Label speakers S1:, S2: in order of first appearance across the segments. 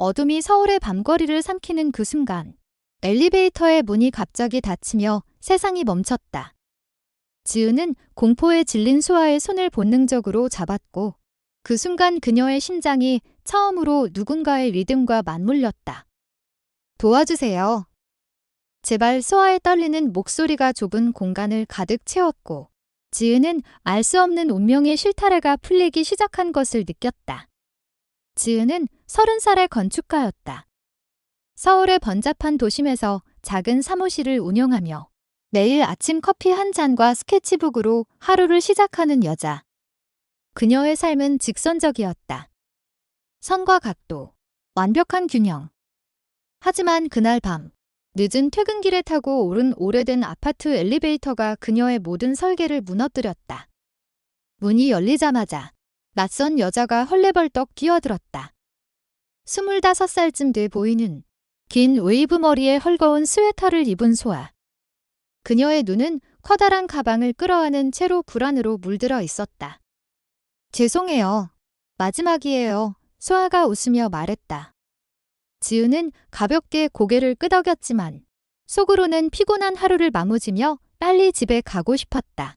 S1: 어둠이 서울의 밤거리를 삼키는 그 순간, 엘리베이터의 문이 갑자기 닫히며 세상이 멈췄다. 지은은 공포에 질린 소아의 손을 본능적으로 잡았고, 그 순간 그녀의 심장이 처음으로 누군가의 리듬과 맞물렸다. 도와주세요. 제발. 소아의 떨리는 목소리가 좁은 공간을 가득 채웠고, 지은은 알 수 없는 운명의 실타래가 풀리기 시작한 것을 느꼈다. 지은은 30살의 건축가였다. 서울의 번잡한 도심에서 작은 사무실을 운영하며 매일 아침 커피 한 잔과 스케치북으로 하루를 시작하는 여자. 그녀의 삶은 직선적이었다. 선과 각도, 완벽한 균형. 하지만 그날 밤, 늦은 퇴근길에 타고 오른 오래된 아파트 엘리베이터가 그녀의 모든 설계를 무너뜨렸다. 문이 열리자마자 낯선 여자가 헐레벌떡 끼어들었다. 25살쯤 돼 보이는 긴 웨이브 머리에 헐거운 스웨터를 입은 소아. 그녀의 눈은 커다란 가방을 끌어안은 채로 불안으로 물들어 있었다. 죄송해요. 마지막이에요. 소아가 웃으며 말했다. 지은은 가볍게 고개를 끄덕였지만 속으로는 피곤한 하루를 마무지며 빨리 집에 가고 싶었다.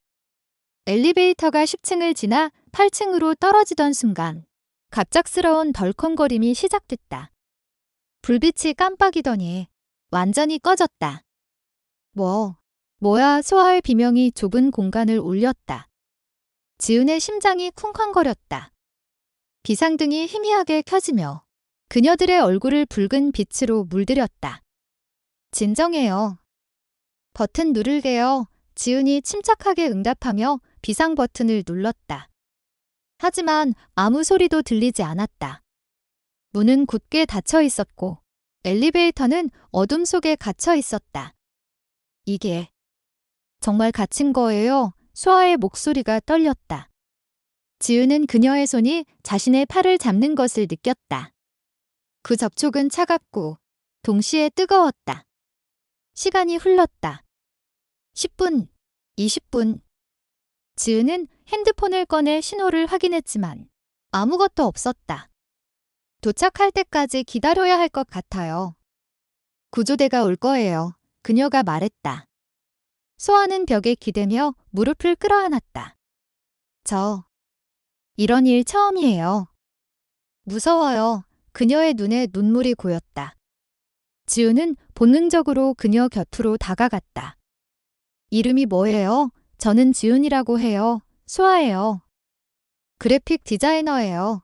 S1: 엘리베이터가 10층을 지나 8층으로 떨어지던 순간 갑작스러운 덜컹거림이 시작됐다. 불빛이 깜빡이더니 완전히 꺼졌다. 뭐야. 소아의 비명이 좁은 공간을 울렸다. 지은의 심장이 쿵쾅거렸다. 비상등이 희미하게 켜지며 그녀들의 얼굴을 붉은 빛으로 물들였다. 진정해요. 버튼 누를게요. 지은이 침착하게 응답하며 비상 버튼을 눌렀다. 하지만 아무 소리도 들리지 않았다. 문은 굳게 닫혀 있었고 엘리베이터는 어둠 속에 갇혀 있었다. 이게 정말 갇힌 거예요? 소아의 목소리가 떨렸다. 지은은 그녀의 손이 자신의 팔을 잡는 것을 느꼈다. 그 접촉은 차갑고 동시에 뜨거웠다. 시간이 흘렀다. 10분, 20분. 지은은 핸드폰을 꺼내 신호를 확인했지만 아무것도 없었다. 도착할 때까지 기다려야 할 것 같아요. 구조대가 올 거예요. 그녀가 말했다. 소아는 벽에 기대며 무릎을 끌어안았다. 이런 일 처음이에요. 무서워요. 그녀의 눈에 눈물이 고였다. 지은은 본능적으로 그녀 곁으로 다가갔다. 이름이 뭐예요? 저는 지은이라고 해요. 소아예요. 그래픽 디자이너예요.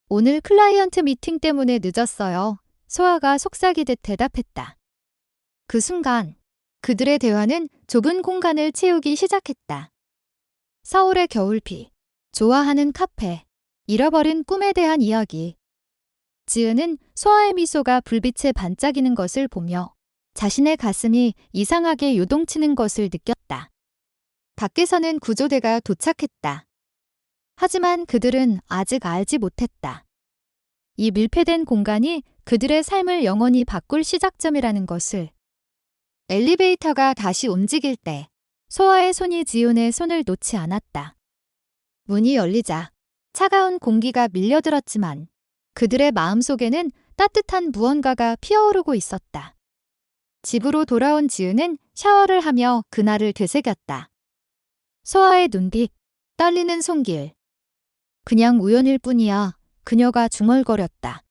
S1: 오늘 클라이언트 미팅 때문에 늦었어요. 소아가 속삭이듯 대답했다. 그 순간 그들의 대화는 좁은 공간을 채우기 시작했다. 서울의 겨울비, 좋아하는 카페, 잃어버린 꿈에 대한 이야기. 지은은 소아의 미소가 불빛에 반짝이는 것을 보며 자신의 가슴이 이상하게 요동치는 것을 느꼈다. 밖에서는 구조대가 도착했다. 하지만 그들은 아직 알지 못했다. 이 밀폐된 공간이 그들의 삶을 영원히 바꿀 시작점이라는 것을. 엘리베이터가 다시 움직일 때 소아의 손이 지은의 손을 놓지 않았다. 문이 열리자 차가운 공기가 밀려들었지만 그들의 마음속에는 따뜻한 무언가가 피어오르고 있었다. 집으로 돌아온 지은은 샤워를 하며 그날을 되새겼다. 소아의 눈빛, 떨리는 손길. 그냥 우연일 뿐이야. 그녀가 중얼거렸다.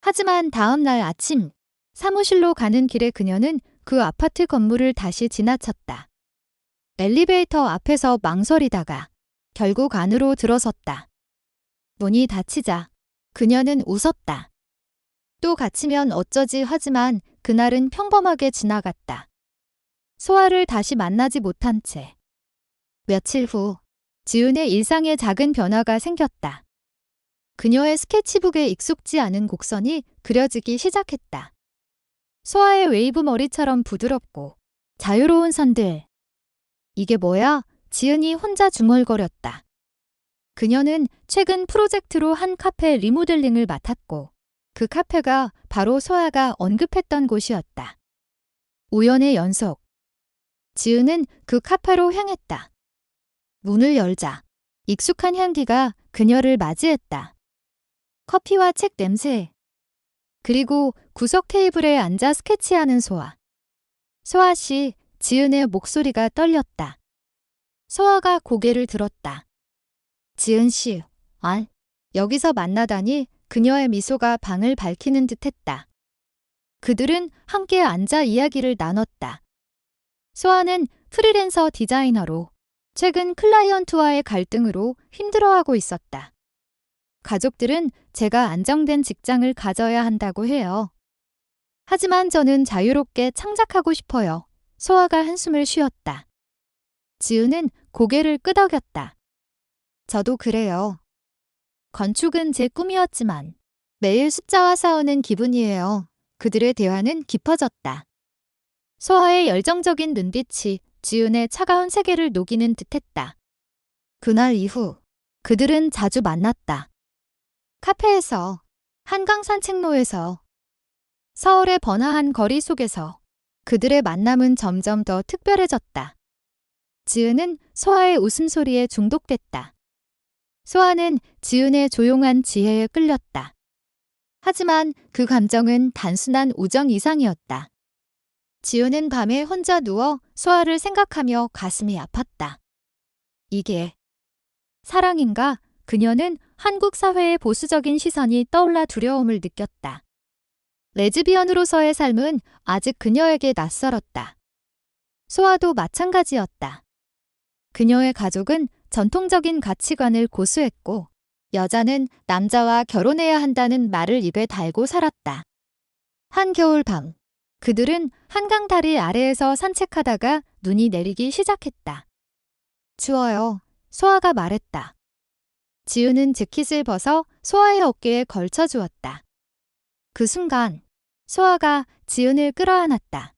S1: 하지만 다음 날 아침, 사무실로 가는 길에 그녀는 그 아파트 건물을 다시 지나쳤다. 엘리베이터 앞에서 망설이다가 결국 안으로 들어섰다. 문이 닫히자 그녀는 웃었다. 또 갇히면 어쩌지 하지만 그날은 평범하게 지나갔다. 소아를 다시 만나지 못한 채. 며칠 후 지은의 일상에 작은 변화가 생겼다. 그녀의 스케치북에 익숙지 않은 곡선이 그려지기 시작했다. 소아의 웨이브 머리처럼 부드럽고 자유로운 선들. 이게 뭐야? 지은이 혼자 중얼거렸다. 그녀는 최근 프로젝트로 한 카페 리모델링을 맡았고 그 카페가 바로 소아가 언급했던 곳이었다. 우연의 연속. 지은은 그 카페로 향했다. 문을 열자 익숙한 향기가 그녀를 맞이했다. 커피와 책 냄새. 그리고 구석 테이블에 앉아 스케치하는 소아. 소아 씨, 지은의 목소리가 떨렸다. 소아가 고개를 들었다. 지은 씨, 여기서 만나다니 그녀의 미소가 방을 밝히는 듯했다. 그들은 함께 앉아 이야기를 나눴다. 소아는 프리랜서 디자이너로 최근 클라이언트와의 갈등으로 힘들어하고 있었다. 가족들은 제가 안정된 직장을 가져야 한다고 해요. 하지만 저는 자유롭게 창작하고 싶어요. 소아가 한숨을 쉬었다. 지은은 고개를 끄덕였다. 저도 그래요. 건축은 제 꿈이었지만 매일 숫자와 싸우는 기분이에요. 그들의 대화는 깊어졌다. 소아의 열정적인 눈빛이 지은의 차가운 세계를 녹이는 듯했다. 그날 이후 그들은 자주 만났다. 카페에서, 한강 산책로에서, 서울의 번화한 거리 속에서 그들의 만남은 점점 더 특별해졌다. 지은은 소아의 웃음소리에 중독됐다. 소아는 지은의 조용한 지혜에 끌렸다. 하지만 그 감정은 단순한 우정 이상이었다. 지은은 밤에 혼자 누워 소아를 생각하며 가슴이 아팠다. 이게 사랑인가? 그녀는 한국 사회의 보수적인 시선이 떠올라 두려움을 느꼈다. 레즈비언으로서의 삶은 아직 그녀에게 낯설었다. 소아도 마찬가지였다. 그녀의 가족은 전통적인 가치관을 고수했고 여자는 남자와 결혼해야 한다는 말을 입에 달고 살았다. 한겨울 밤, 그들은 한강 다리 아래에서 산책하다가 눈이 내리기 시작했다. 추워요. 소아가 말했다. 지은은 재킷을 벗어 소아의 어깨에 걸쳐주었다. 그 순간 소아가 지은을 끌어안았다.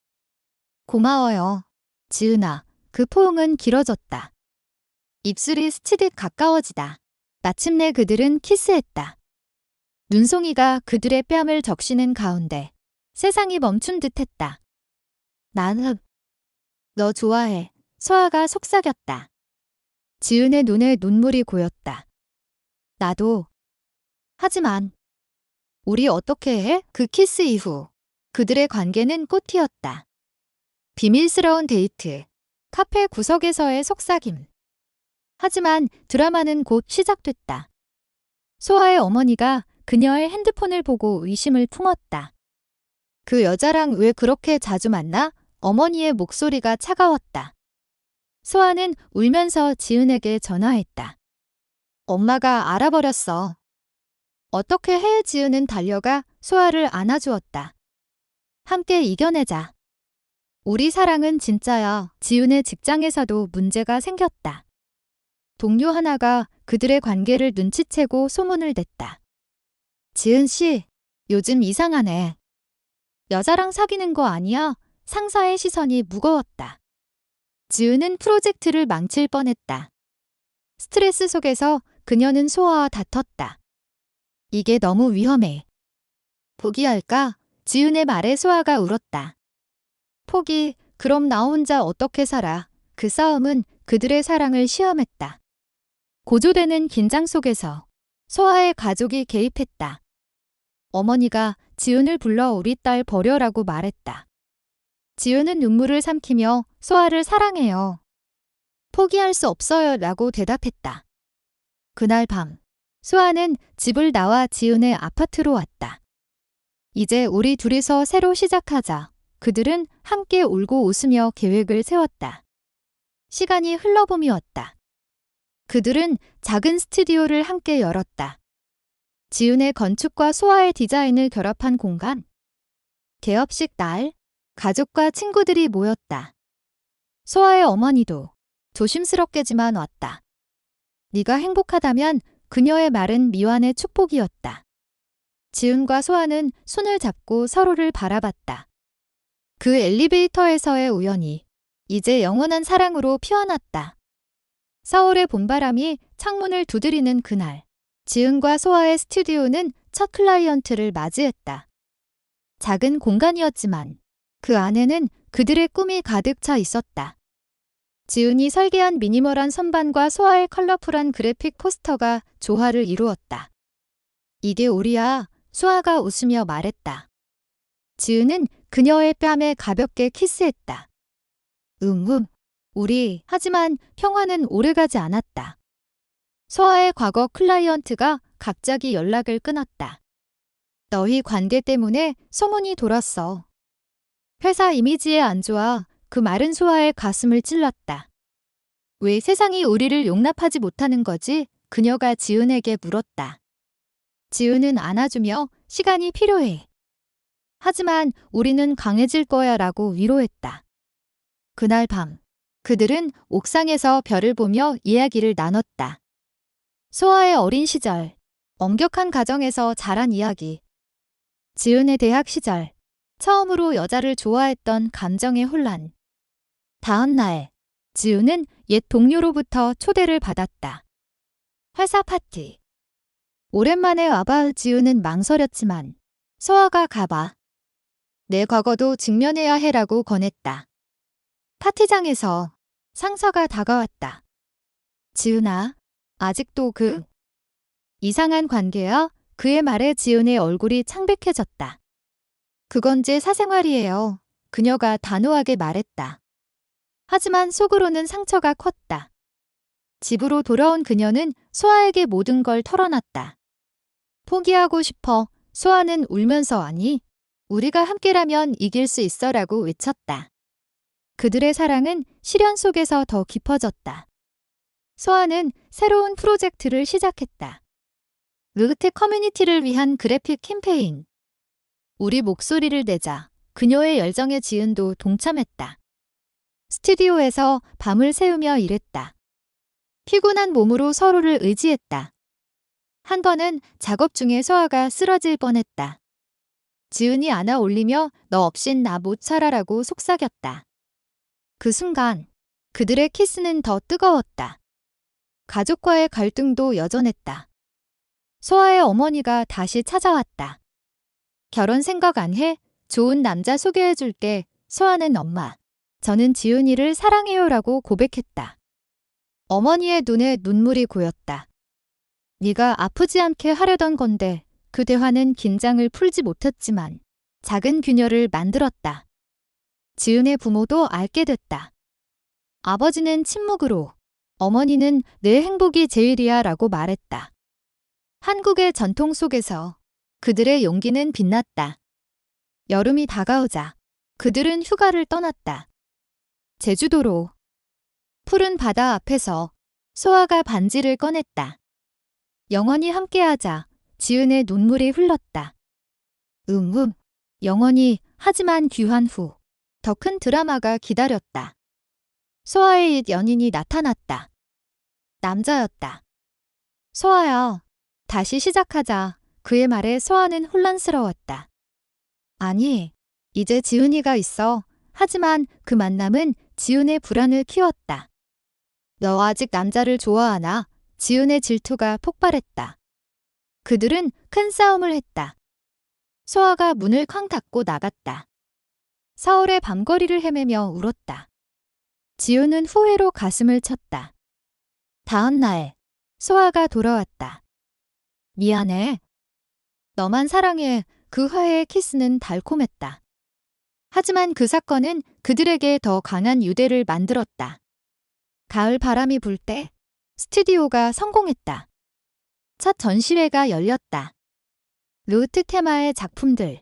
S1: 고마워요. 지은아. 그 포옹은 길어졌다. 입술이 스치듯 가까워지다. 마침내 그들은 키스했다. 눈송이가 그들의 뺨을 적시는 가운데 세상이 멈춘 듯했다. 나는 너 좋아해. 소아가 속삭였다. 지은의 눈에 눈물이 고였다. 나도. 하지만 우리 어떻게 해? 그 키스 이후 그들의 관계는 꽃이었다. 비밀스러운 데이트, 카페 구석에서의 속삭임. 하지만 드라마는 곧 시작됐다. 소아의 어머니가 그녀의 핸드폰을 보고 의심을 품었다. 그 여자랑 왜 그렇게 자주 만나? 어머니의 목소리가 차가웠다. 소아는 울면서 지은에게 전화했다. 엄마가 알아버렸어. 어떻게 해? 지은은 달려가 소아를 안아주었다. 함께 이겨내자. 우리 사랑은 진짜야. 지은의 직장에서도 문제가 생겼다. 동료 하나가 그들의 관계를 눈치채고 소문을 냈다. 지은 씨, 요즘 이상하네. 여자랑 사귀는 거 아니야? 상사의 시선이 무거웠다. 지은은 프로젝트를 망칠 뻔했다. 스트레스 속에서 그녀는 소아와 다퉜다. 이게 너무 위험해. 포기할까? 지은의 말에 소아가 울었다. 포기, 그럼 나 혼자 어떻게 살아? 그 싸움은 그들의 사랑을 시험했다. 고조되는 긴장 속에서 소아의 가족이 개입했다. 어머니가 지은을 불러 우리 딸 버려라고 말했다. 지은은 눈물을 삼키며 소아를 사랑해요. 포기할 수 없어요 라고 대답했다. 그날 밤, 소아는 집을 나와 지은의 아파트로 왔다. 이제 우리 둘이서 새로 시작하자. 그들은 함께 울고 웃으며 계획을 세웠다. 시간이 흘러봄이었다. 그들은 작은 스튜디오를 함께 열었다. 지은의 건축과 소아의 디자인을 결합한 공간. 개업식 날, 가족과 친구들이 모였다. 소아의 어머니도 조심스럽게지만 왔다. 네가 행복하다면 그녀의 말은 미완의 축복이었다. 지은과 소아는 손을 잡고 서로를 바라봤다. 그 엘리베이터에서의 우연이 이제 영원한 사랑으로 피어났다. 서울의 봄바람이 창문을 두드리는 그날, 지은과 소아의 스튜디오는 첫 클라이언트를 맞이했다. 작은 공간이었지만 그 안에는 그들의 꿈이 가득 차 있었다. 지은이 설계한 미니멀한 선반과 소아의 컬러풀한 그래픽 포스터가 조화를 이루었다. 이게 우리야. 소아가 웃으며 말했다. 지은은 그녀의 뺨에 가볍게 키스했다. 하지만 평화는 오래가지 않았다. 소아의 과거 클라이언트가 갑자기 연락을 끊었다. 너희 관계 때문에 소문이 돌았어. 회사 이미지에 안 좋아. 그 말은 소아의 가슴을 찔렀다. 왜 세상이 우리를 용납하지 못하는 거지? 그녀가 지은에게 물었다. 지은은 안아주며 시간이 필요해. 하지만 우리는 강해질 거야 라고 위로했다. 그날 밤, 그들은 옥상에서 별을 보며 이야기를 나눴다. 소아의 어린 시절, 엄격한 가정에서 자란 이야기. 지은의 대학 시절, 처음으로 여자를 좋아했던 감정의 혼란. 다음 날, 지은은 옛 동료로부터 초대를 받았다. 회사 파티. 오랜만에 와봐. 지은은 망설였지만 소아가 가봐. 내 과거도 직면해야 해라고 권했다. 파티장에서 상사가 다가왔다. 지은아, 아직도 이상한 관계야? 그의 말에 지은의 얼굴이 창백해졌다. 그건 제 사생활이에요. 그녀가 단호하게 말했다. 하지만 속으로는 상처가 컸다. 집으로 돌아온 그녀는 소아에게 모든 걸 털어놨다. 포기하고 싶어. 소아는 울면서 아니, 우리가 함께라면 이길 수 있어라고 외쳤다. 그들의 사랑은 시련 속에서 더 깊어졌다. 소아는 새로운 프로젝트를 시작했다. 루트 커뮤니티를 위한 그래픽 캠페인. 우리 목소리를 내자. 그녀의 열정에 지은도 동참했다. 스튜디오에서 밤을 새우며 일했다. 피곤한 몸으로 서로를 의지했다. 한 번은 작업 중에 소아가 쓰러질 뻔했다. 지은이 안아 올리며 너 없인 나 못 살아라고 속삭였다. 그 순간 그들의 키스는 더 뜨거웠다. 가족과의 갈등도 여전했다. 소아의 어머니가 다시 찾아왔다. 결혼 생각 안 해? 좋은 남자 소개해줄게. 소아는 엄마. 저는 지은이를 사랑해요라고 고백했다. 어머니의 눈에 눈물이 고였다. 네가 아프지 않게 하려던 건데 그 대화는 긴장을 풀지 못했지만 작은 균열을 만들었다. 지은의 부모도 알게 됐다. 아버지는 침묵으로, 어머니는 내 행복이 제일이야 라고 말했다. 한국의 전통 속에서 그들의 용기는 빛났다. 여름이 다가오자 그들은 휴가를 떠났다. 제주도로. 푸른 바다 앞에서 소아가 반지를 꺼냈다. 영원히 함께하자. 지은의 눈물이 흘렀다. 영원히, 하지만 귀환 후 더 큰 드라마가 기다렸다. 소아의 옛 연인이 나타났다. 남자였다. 소아야, 다시 시작하자. 그의 말에 소아는 혼란스러웠다. 아니, 이제 지은이가 있어. 하지만 그 만남은 지은의 불안을 키웠다. 너 아직 남자를 좋아하나? 지은의 질투가 폭발했다. 그들은 큰 싸움을 했다. 소아가 문을 쾅 닫고 나갔다. 서울의 밤거리를 헤매며 울었다. 지은은 후회로 가슴을 쳤다. 다음 날, 소아가 돌아왔다. 미안해. 너만 사랑해. 그 화해의 키스는 달콤했다. 하지만 그 사건은 그들에게 더 강한 유대를 만들었다. 가을 바람이 불 때 스튜디오가 성공했다. 첫 전시회가 열렸다. 루트 테마의 작품들.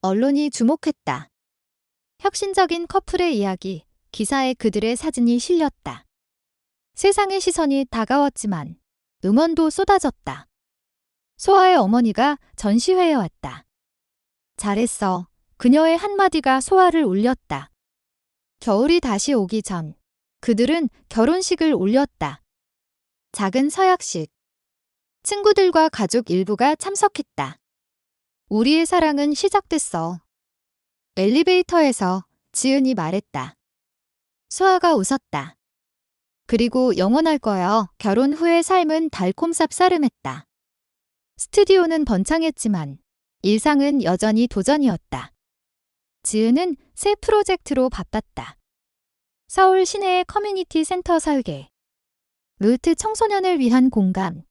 S1: 언론이 주목했다. 혁신적인 커플의 이야기, 기사에 그들의 사진이 실렸다. 세상의 시선이 다가왔지만 응원도 쏟아졌다. 소아의 어머니가 전시회에 왔다. 잘했어. 그녀의 한마디가 소아를 울렸다. 겨울이 다시 오기 전 그들은 결혼식을 올렸다. 작은 서약식. 친구들과 가족 일부가 참석했다. 우리의 사랑은 시작됐어. 엘리베이터에서 지은이 말했다. 소아가 웃었다. 그리고 영원할 거야. 결혼 후의 삶은 달콤 쌉싸름했다. 스튜디오는 번창했지만 일상은 여전히 도전이었다. 지은은 새 프로젝트로 바빴다. 서울 시내의 커뮤니티 센터 설계. 루트 청소년을 위한 공간.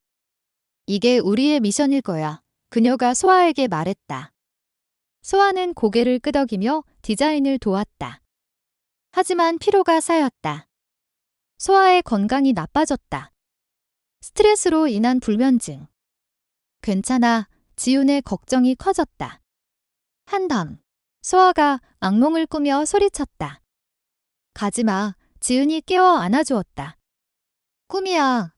S1: 이게 우리의 미션일 거야. 그녀가 소아에게 말했다. 소아는 고개를 끄덕이며 디자인을 도왔다. 하지만 피로가 쌓였다. 소아의 건강이 나빠졌다. 스트레스로 인한 불면증. 괜찮아. 지훈의 걱정이 커졌다. 한밤, 소아가 악몽을 꾸며 소리쳤다. 가지마. 지훈이 깨워 안아주었다. 꿈이야.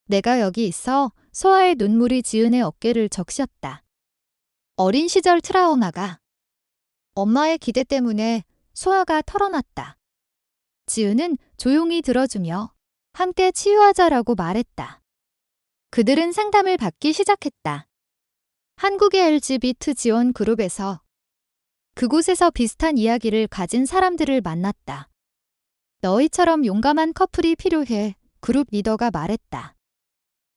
S1: 내가 여기 있어. 소아의 눈물이 지훈의 어깨를 적셨다. 어린 시절 트라우마가 엄마의 기대 때문에 소아가 털어놨다. 지훈은 조용히 들어주며 함께 치유하자라고 말했다. 그들은 상담을 받기 시작했다. 한국의 LGBT 지원 그룹에서 그곳에서 비슷한 이야기를 가진 사람들을 만났다. 너희처럼 용감한 커플이 필요해. 그룹 리더가 말했다.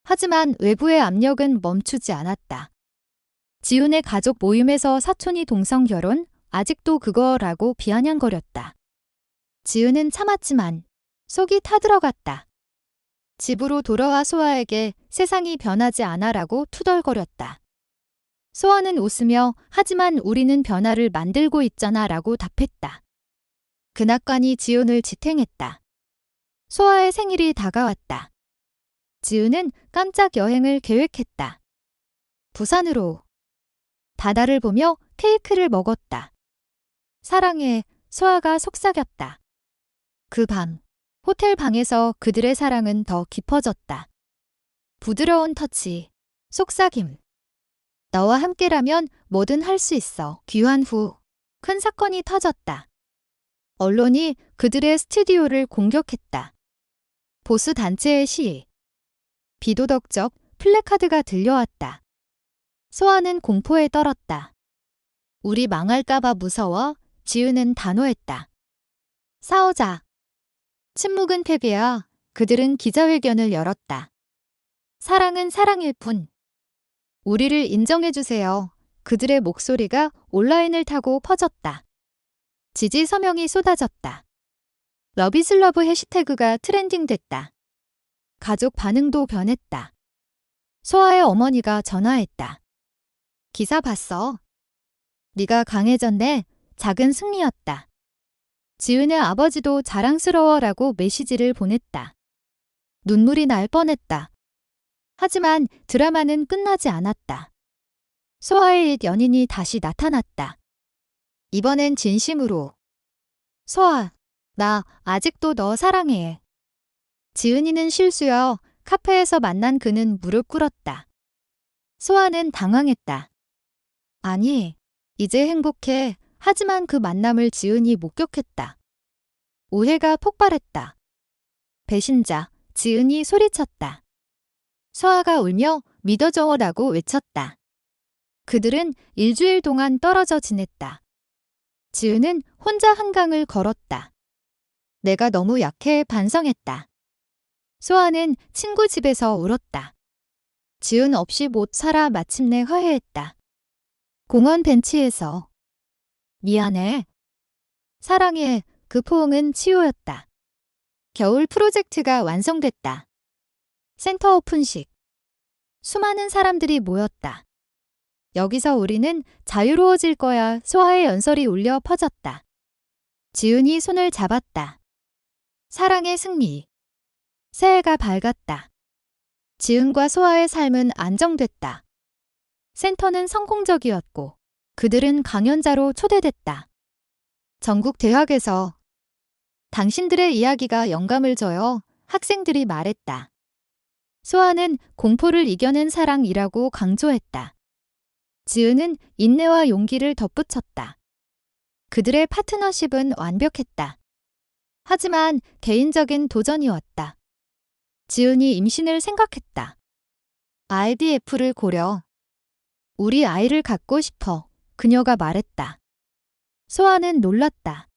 S1: 하지만 외부의 압력은 멈추지 않았다. 지훈의 가족 모임에서 사촌이 동성 결혼? 아직도 그거라고 비아냥거렸다. 지훈은 참았지만 속이 타들어갔다. 집으로 돌아와 소아에게 세상이 변하지 않아라고 투덜거렸다. 소아는 웃으며 하지만 우리는 변화를 만들고 있잖아 라고 답했다. 그 낙관이 지훈을 지탱했다. 소아의 생일이 다가왔다. 지훈은 깜짝 여행을 계획했다. 부산으로. 바다를 보며 케이크를 먹었다. 사랑해. 소아가 속삭였다. 그 밤, 호텔 방에서 그들의 사랑은 더 깊어졌다. 부드러운 터치, 속삭임. 너와 함께라면 뭐든 할 수 있어. 귀환 후 큰 사건이 터졌다. 언론이 그들의 스튜디오를 공격했다. 보수 단체의 시위. 비도덕적 플래카드가 들려왔다. 소아는 공포에 떨었다. 우리 망할까봐 무서워. 지훈은 단호했다. 싸우자. 침묵은 패배야. 그들은 기자회견을 열었다. 사랑은 사랑일 뿐. 우리를 인정해주세요. 그들의 목소리가 온라인을 타고 퍼졌다. 지지 서명이 쏟아졌다. 러비슬러브 해시태그가 트렌딩됐다. 가족 반응도 변했다. 소아의 어머니가 전화했다. 기사 봤어. 네가 강해졌네. 작은 승리였다. 지훈의 아버지도 자랑스러워라고 메시지를 보냈다. 눈물이 날 뻔했다. 하지만 드라마는 끝나지 않았다. 소아의 옛 연인이 다시 나타났다. 이번엔 진심으로. 소아, 나 아직도 너 사랑해. 지은이는 실수여. 카페에서 만난 그는 무릎 꿇었다. 소아는 당황했다. 아니, 이제 행복해. 하지만 그 만남을 지은이 목격했다. 오해가 폭발했다. 배신자, 지은이 소리쳤다. 소아가 울며 믿어줘라고 외쳤다. 그들은 일주일 동안 떨어져 지냈다. 지은은 혼자 한강을 걸었다. 내가 너무 약해 반성했다. 소아는 친구 집에서 울었다. 지은 없이 못 살아 마침내 화해했다. 공원 벤치에서 미안해. 사랑해. 그 포옹은 치유였다. 겨울 프로젝트가 완성됐다. 센터 오픈식. 수많은 사람들이 모였다. 여기서 우리는 자유로워질 거야. 소아의 연설이 울려 퍼졌다. 지훈이 손을 잡았다. 사랑의 승리. 새해가 밝았다. 지훈과 소아의 삶은 안정됐다. 센터는 성공적이었고 그들은 강연자로 초대됐다. 전국 대학에서 당신들의 이야기가 영감을 줘요. 학생들이 말했다. 소아는 공포를 이겨낸 사랑이라고 강조했다. 지은은 인내와 용기를 덧붙였다. 그들의 파트너십은 완벽했다. 하지만 개인적인 도전이었다. 지은이 임신을 생각했다. IVF를 고려. 우리 아이를 갖고 싶어. 그녀가 말했다. 소아는 놀랐다.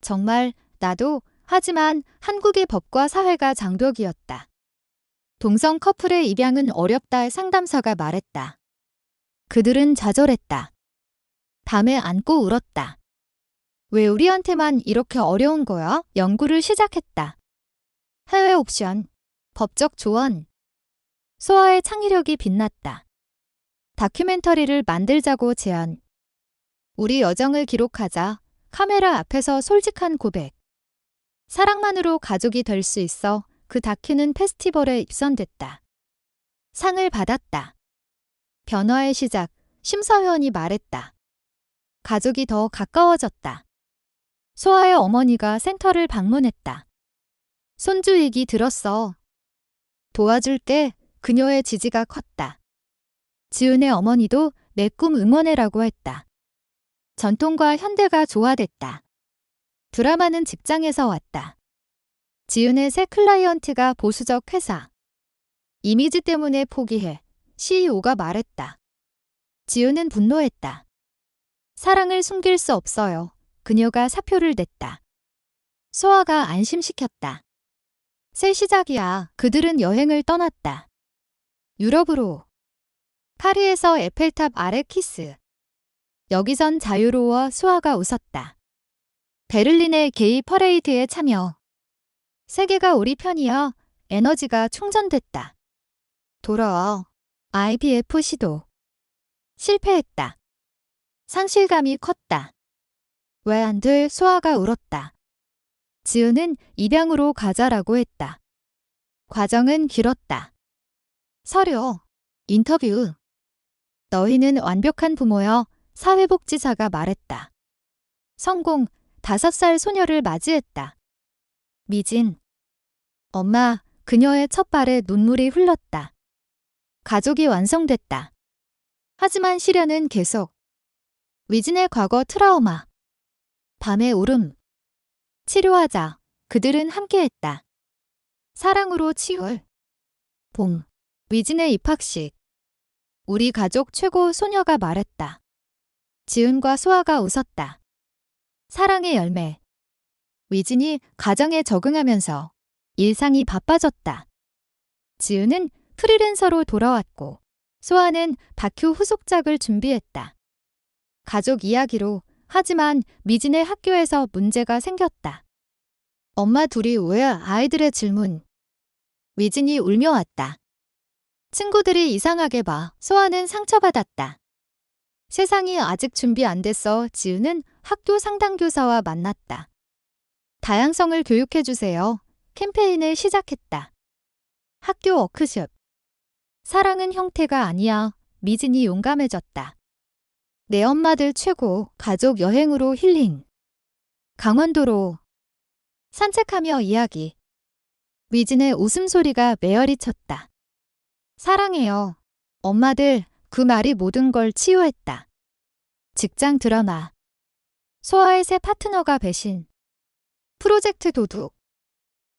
S1: 정말 나도. 하지만 한국의 법과 사회가 장벽이었다. 동성 커플의 입양은 어렵다. 상담사가 말했다. 그들은 좌절했다. 밤에 안고 울었다. 왜 우리한테만 이렇게 어려운 거야? 연구를 시작했다. 해외 옵션, 법적 조언. 소아의 창의력이 빛났다. 다큐멘터리를 만들자고 제안. 우리 여정을 기록하자. 카메라 앞에서 솔직한 고백. 사랑만으로 가족이 될 수 있어. 그 다큐는 페스티벌에 입선됐다. 상을 받았다. 변화의 시작. 심사위원이 말했다. 가족이 더 가까워졌다. 소아의 어머니가 센터를 방문했다. 손주 얘기 들었어. 도와줄게. 그녀의 지지가 컸다. 지은의 어머니도 내 꿈 응원해라고 했다. 전통과 현대가 조화됐다. 드라마는 직장에서 왔다. 지은의 새 클라이언트가 보수적 회사. 이미지 때문에 포기해. CEO가 말했다. 지은은 분노했다. 사랑을 숨길 수 없어요. 그녀가 사표를 냈다. 소아가 안심시켰다. 새 시작이야. 그들은 여행을 떠났다. 유럽으로. 파리에서 에펠탑 아래 키스. 여기선 자유로워. 소아가 웃었다. 베를린의 게이 퍼레이드에 참여. 세계가 우리 편이야. 에너지가 충전됐다. 돌아와. IVF 시도. 실패했다. 상실감이 컸다. 왜 안 돼? 소아가 울었다. 지은은 입양으로 가자라고 했다. 과정은 길었다. 서류. 인터뷰. 너희는 완벽한 부모여. 사회복지사가 말했다. 성공. 5살 소녀를 맞이했다. 미진. 엄마, 그녀의 첫 발에 눈물이 흘렀다. 가족이 완성됐다. 하지만 시련은 계속. 위진의 과거 트라우마. 밤의 울음. 치료하자. 그들은 함께했다. 사랑으로 치유. 봄. 위진의 입학식. 우리 가족 최고 소녀가 말했다. 지은과 소아가 웃었다. 사랑의 열매. 위진이 가정에 적응하면서 일상이 바빠졌다. 지은은 프리랜서로 돌아왔고 소아는 다큐 후속작을 준비했다. 가족 이야기로. 하지만 미진의 학교에서 문제가 생겼다. 엄마 둘이 왜? 아이들의 질문. 미진이 울며 왔다. 친구들이 이상하게 봐. 소아는 상처받았다. 세상이 아직 준비 안 됐어. 지은은 학교 상담교사와 만났다. 다양성을 교육해주세요. 캠페인을 시작했다. 학교 워크숍. 사랑은 형태가 아니야. 미진이 용감해졌다. 내 엄마들 최고. 가족 여행으로 힐링. 강원도로. 산책하며 이야기. 미진의 웃음소리가 메어리 쳤다. 사랑해요. 엄마들. 그 말이 모든 걸 치유했다. 직장 드라마. 소아의 새 파트너가 배신. 프로젝트 도둑.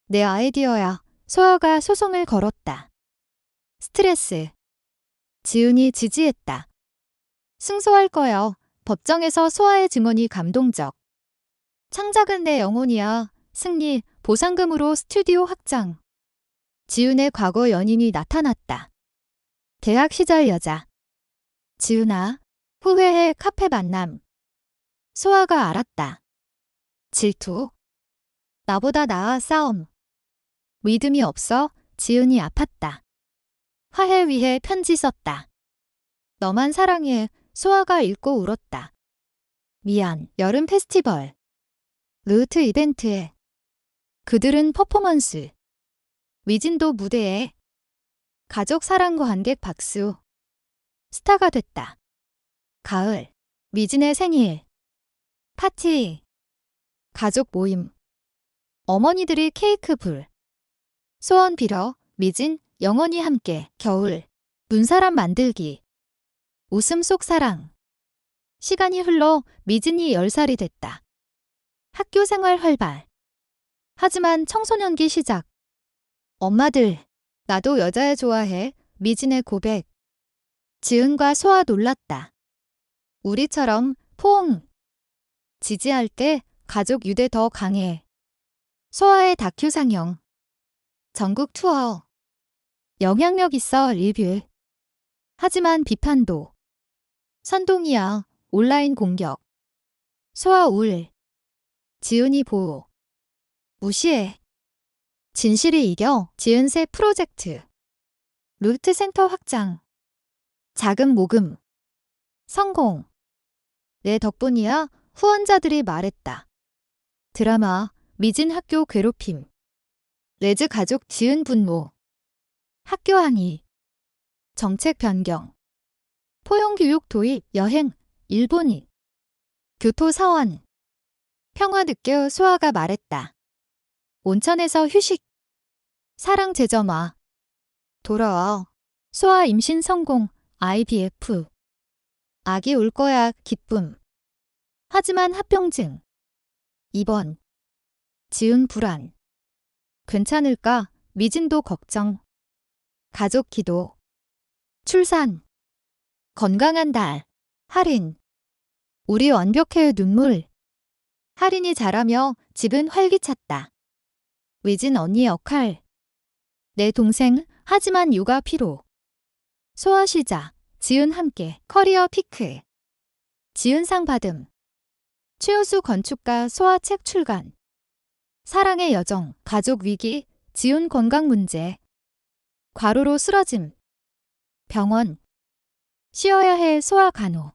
S1: 내 아이디어야. 소아가 소송을 걸었다. 스트레스. 지은이 지지했다. 승소할 거야. 법정에서 소아의 증언이 감동적. 창작은 내 영혼이야. 승리. 보상금으로 스튜디오 확장. 지은의 과거 연인이 나타났다. 대학 시절 여자. 지은아. 후회해. 카페 만남. 소아가 알았다. 질투. 나보다 나아. 싸움. 믿음이 없어. 지은이 아팠다. 화해 위해 편지 썼다. 너만 사랑해. 소아가 읽고 울었다. 미안. 여름 페스티벌. 루트 이벤트에. 그들은 퍼포먼스. 위진도 무대에. 가족 사랑 관객 박수. 스타가 됐다. 가을. 미진의 생일. 파티. 가족 모임. 어머니들이 케이크 불. 소원 빌어. 미진, 영원히 함께. 겨울. 눈사람 만들기. 웃음 속 사랑. 시간이 흘러 미진이 10살이 됐다. 학교 생활 활발. 하지만 청소년기 시작. 엄마들. 나도 여자애 좋아해. 미진의 고백. 지은과 소아 놀랐다. 우리처럼 포옹. 지지할 때 가족 유대 더 강해. 소아의 다큐 상영. 전국 투어. 영향력 있어. 리뷰. 하지만 비판도. 선동이야. 온라인 공격. 소아 울. 지은이 보호. 무시해. 진실이 이겨. 지은 새 프로젝트. 루트 센터 확장. 작은 모금. 성공. 내 덕분이야, 후원자들이 말했다. 드라마, 미진 학교 괴롭힘. 레즈 가족 지은 분노. 학교 항의. 정책 변경. 포용교육 도입, 여행, 일본인. 교토 사원. 평화 늦게 소아가 말했다. 온천에서 휴식. 사랑 재점화. 돌아와. 소아 임신 성공, IVF. 아기 올 거야, 기쁨. 하지만 합병증. 2번. 지은 불안. 괜찮을까? 미진도 걱정. 가족 기도. 출산. 건강한 달. 할인. 우리 완벽해의 눈물. 할인이 잘하며 집은 활기찼다. 위진 언니 역할. 내 동생, 하지만 육아 피로. 소아 시작. 지은 함께. 커리어 피크. 지은상 받음. 최우수 건축가 소아 책 출간. 사랑의 여정. 가족 위기. 지은 건강 문제. 과로로 쓰러짐. 병원. 쉬어야 해 소아 간호.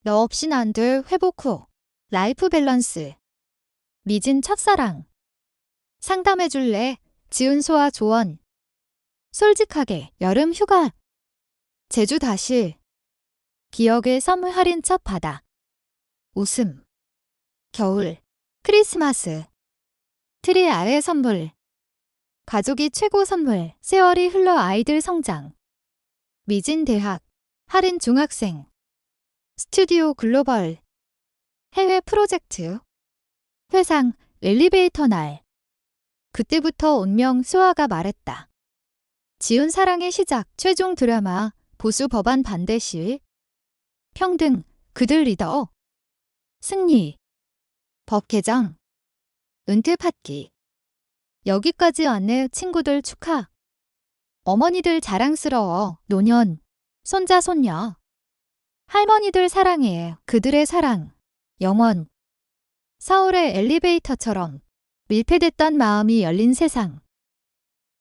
S1: 너 없인 안 돼 회복 후. 라이프 밸런스. 미진 첫사랑. 상담해줄래? 지은 소아 조언. 솔직하게 여름 휴가. 제주 다시. 기억의 선물 할인 첫 받아. 웃음. 겨울. 크리스마스. 트리 아래 선물. 가족이 최고 선물. 세월이 흘러 아이들 성장. 미진 대학. 할인 중학생. 스튜디오 글로벌. 해외 프로젝트. 회상. 엘리베이터 날. 그때부터 운명 소아가 말했다. 지은 사랑의 시작. 최종 드라마. 보수 법안 반대 시위. 평등. 그들 리더. 승리. 법 개정. 은퇴 팟기. 여기까지 왔네 친구들 축하. 어머니들 자랑스러워. 노년. 손자 손녀. 할머니들 사랑해. 그들의 사랑. 영원. 서울의 엘리베이터처럼 밀폐됐던 마음이 열린 세상.